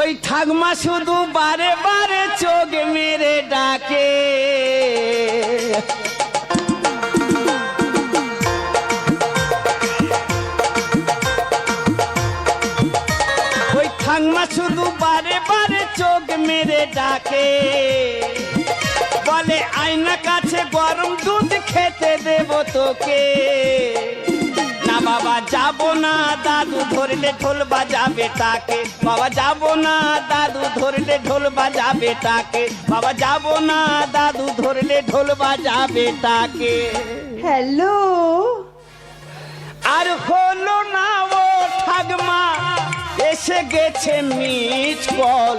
ওই ঠাকমা শুধু বারে বারে চোখ মেরে ডাকে, ওই ঠাকমা শুধু বারে বারে চোখ মেরে ডাকে, বলে আয়না কাছে গরম দুধ খেতে দেব তোকে। না বাবা যাবো না, দাদু ধরলে ঢোল বাজাবে তাকে, বাবা যাবো না, দাদু ধরলে ঢোল বাজাবে তাকে, বাবা যাবো না, দাদু ধরলে ঢোল বাজাবে তাকে। হ্যালো, আর হলো না ও ঠাকমা, এসে গেছে মিস কল,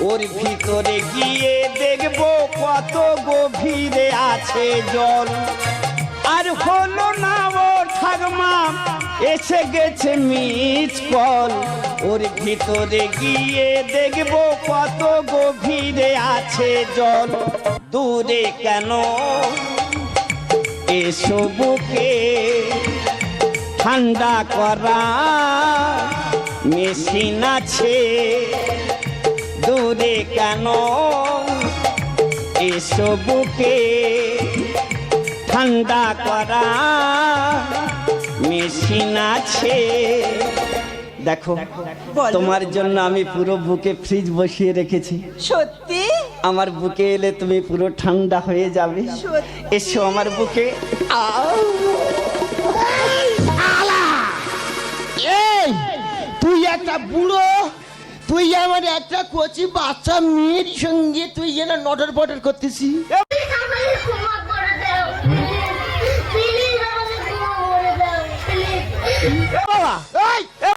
ওর ভিতরে গিয়ে দেখবো কত গভীরে আছে জল। আর হলো না ও ঠাকমা, এসে গেছে মিস কল, ওর ভিতরে গিয়ে দেখবো কত গভীরে আছে জল। দূরে কেন এসো বুকে ঠান্ডা করা মেশিন আছে, দূরে কেন এসো বুকে ঠান্ডা করা মেশিন আছে। দেখো তোমার জন্য আমি পুরো বুকে ফ্রিজ বসিয়ে রেখেছি। সত্যি? আমার বুকে এলে তুমি পুরো ঠান্ডা হয়ে যাবে। এসো আমার বুকে। এই তুই একটা বুড়ো, তুই আমার একটা কচি বাচ্চা মেয়ের সঙ্গে তুই যেন নটর বটর করতেছি। বাবা